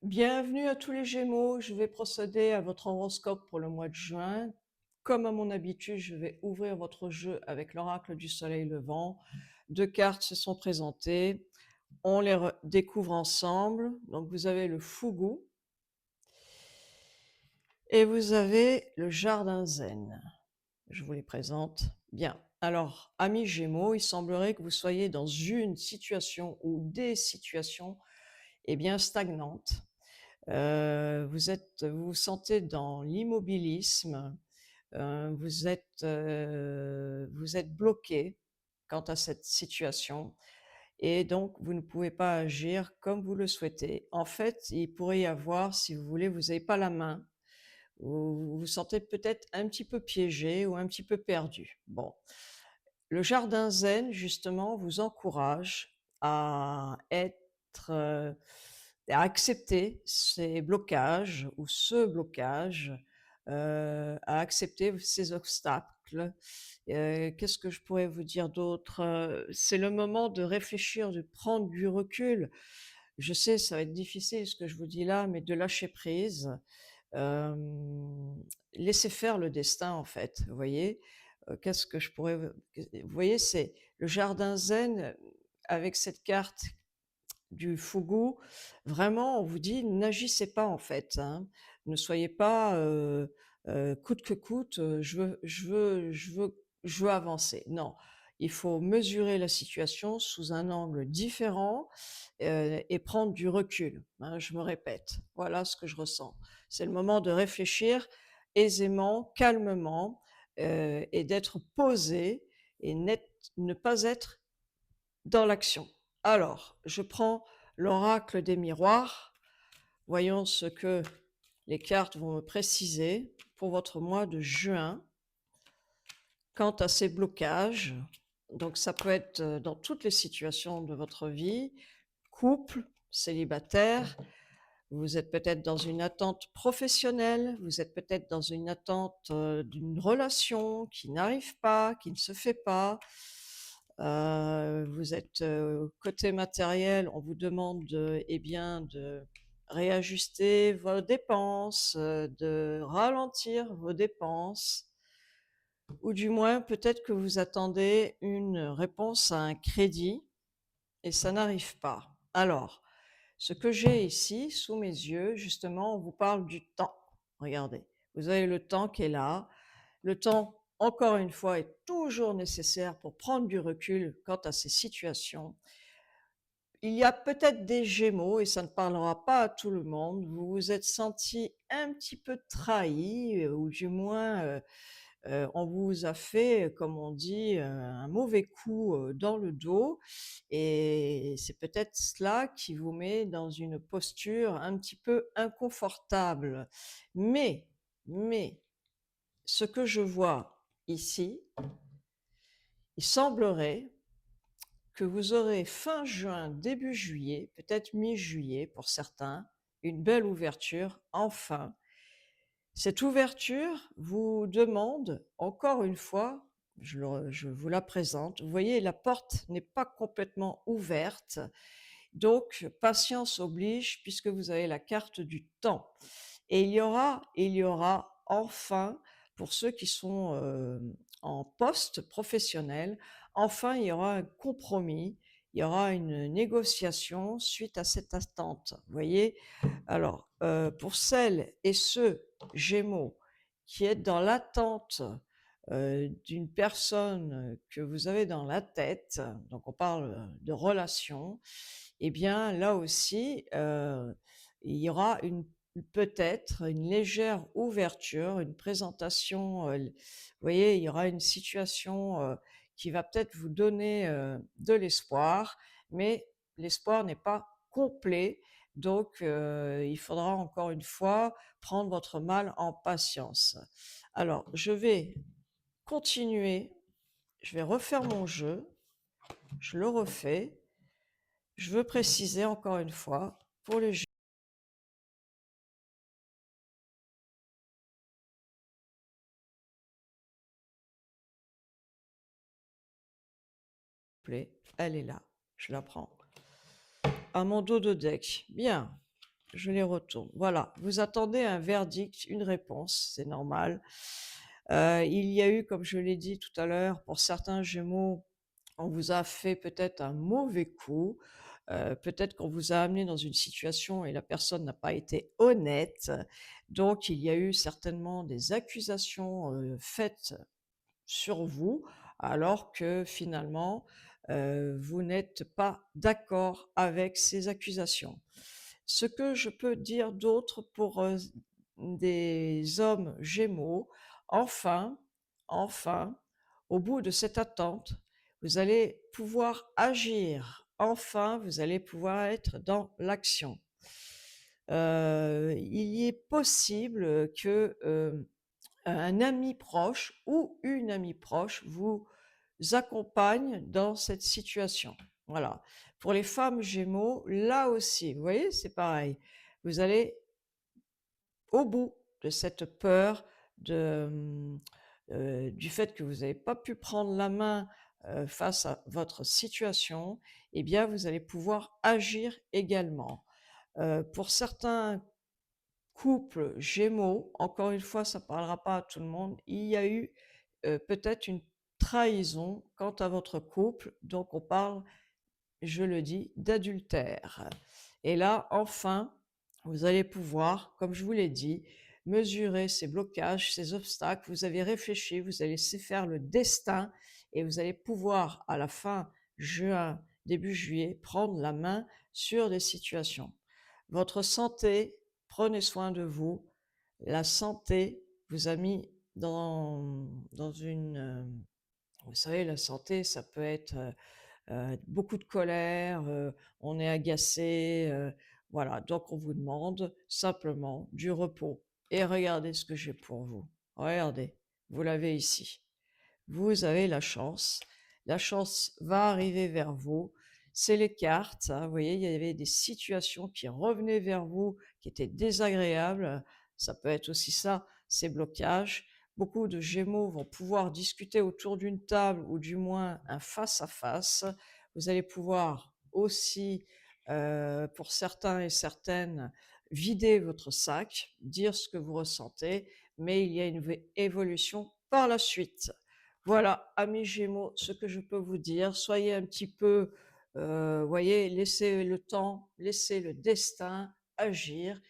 Bienvenue à tous les Gémeaux, je vais procéder à votre horoscope pour le mois de juin. Comme à mon habitude, je vais ouvrir votre jeu avec l'oracle du soleil levant. Deux cartes se sont présentées, on les découvre ensemble. Donc vous avez le Fougou et vous avez le Jardin Zen. Je vous les présente. Bien. Alors, amis Gémeaux, il semblerait que vous soyez dans une situation ou des situations bien stagnantes. Vous vous sentez dans l'immobilisme, vous êtes bloqué quant à cette situation et donc vous ne pouvez pas agir comme vous le souhaitez. En fait, il pourrait y avoir, si vous voulez, vous n'avez pas la main, ou vous vous sentez peut-être un petit peu piégé ou un petit peu perdu. Bon, le jardin zen, justement, vous encourage à être, à accepter ces blocages ou ce blocage, à accepter ces obstacles. Qu'est-ce que je pourrais vous dire d'autre? C'est le moment de réfléchir, de prendre du recul. Je sais, ça va être difficile ce que je vous dis là, mais de lâcher prise. Laisser faire le destin en fait, vous voyez? Qu'est-ce que je pourrais vous voyez, c'est le jardin zen, avec cette carte du Fougou, vraiment on vous dit: «N'agissez pas en fait, hein. Ne soyez pas, coûte que coûte, je veux avancer». Non, il faut mesurer la situation sous un angle différent, et prendre du recul, hein, je me répète. Voilà ce que je ressens. C'est le moment de réfléchir aisément, calmement, et d'être posé et ne pas être dans l'action. Alors, je prends l'oracle des miroirs. Voyons ce que les cartes vont me préciser pour votre mois de juin quant à ces blocages. Donc ça peut être, dans toutes les situations de votre vie, couple, célibataire, vous êtes peut-être dans une attente professionnelle, vous êtes peut-être dans une attente, d'une relation qui n'arrive pas, qui ne se fait pas. Vous êtes, côté matériel, on vous demande de réajuster vos dépenses, de ralentir vos dépenses ou du moins peut-être que vous attendez une réponse à un crédit et ça n'arrive pas. Alors, ce que j'ai ici sous mes yeux, justement, on vous parle du temps. Regardez, vous avez le temps qui est là. Le temps, encore une fois, est toujours nécessaire pour prendre du recul quant à ces situations. Il y a peut-être des Gémeaux, et ça ne parlera pas à tout le monde, vous vous êtes senti un petit peu trahi, ou du moins, on vous a fait, comme on dit, un mauvais coup, dans le dos et c'est peut-être cela qui vous met dans une posture un petit peu inconfortable. Mais, mais, ce que je vois ici, il semblerait que vous aurez fin juin, début juillet, peut-être mi-juillet pour certains, une belle ouverture, enfin. Cette ouverture vous demande, encore une fois, je vous la présente. Vous voyez, la porte n'est pas complètement ouverte, donc patience oblige puisque vous avez la carte du temps. Et il y aura enfin, pour ceux qui sont, en poste professionnel, enfin il y aura un compromis, il y aura une négociation suite à cette attente. Vous voyez? Alors, pour celles et ceux, Gémeaux, qui êtes dans l'attente, d'une personne, que vous avez dans la tête, donc on parle, de relation, et bien là aussi, il y aura peut-être une légère ouverture, une présentation, vous voyez, il y aura une situation, qui va peut-être vous donner, de l'espoir, mais l'espoir n'est pas complet, donc il faudra encore une fois prendre votre mal en patience. Alors je vais continuer, je vais refaire mon jeu, je le refais. Je veux préciser encore une fois, pour les elle est là, je la prends. À mon dos de deck, bien. je les retourne. Voilà, vous attendez un verdict, une réponse, c'est normal. Il y a eu, comme je l'ai dit tout à l'heure, pour certains Gémeaux, on vous a fait peut-être un mauvais coup, peut-être qu'on vous a amené dans une situation et la personne n'a pas été honnête. Donc il y a eu certainement des accusations, faites sur vous, alors que finalement, vous n'êtes pas d'accord avec ces accusations. Ce que je peux dire d'autre pour, des hommes Gémeaux, enfin, enfin, au bout de cette attente, vous allez pouvoir agir. Enfin, vous allez pouvoir être dans l'action. Il est possible que, un ami proche ou une amie proche vous accompagne dans cette situation. Voilà. Pour les femmes Gémeaux, là aussi, vous voyez, c'est pareil. Vous allez au bout de cette peur de, du fait que vous n'avez pas pu prendre la main, face à votre situation, eh bien, vous allez pouvoir agir également. Pour certains couple Gémeaux, encore une fois, ça ne parlera pas à tout le monde, il y a eu, peut-être une trahison quant à votre couple, donc on parle, je le dis, d'adultère. Et là, enfin, vous allez pouvoir, comme je vous l'ai dit, mesurer ces blocages, ces obstacles. Vous avez réfléchi, vous allez laisser faire le destin et vous allez pouvoir, à la fin juin, début juillet, prendre la main sur des situations. Votre santé, prenez soin de vous. La santé vous a mis dans une, vous savez, la santé, ça peut être, beaucoup de colère, on est agacé, voilà. Donc on vous demande simplement du repos et regardez ce que j'ai pour vous. Regardez, vous l'avez ici. Vous avez la chance va arriver vers vous. C'est les cartes, hein, vous voyez, il y avait des situations qui revenaient vers vous, qui étaient désagréables. Ça peut être aussi ça, ces blocages. Beaucoup de Gémeaux vont pouvoir discuter autour d'une table ou du moins un face à face. Vous allez pouvoir aussi, pour certains et certaines, vider votre sac, dire ce que vous ressentez, mais il y a une évolution par la suite. Voilà, amis Gémeaux, ce que je peux vous dire. Soyez un petit peu, voyez, laissez le temps, laissez le destin agir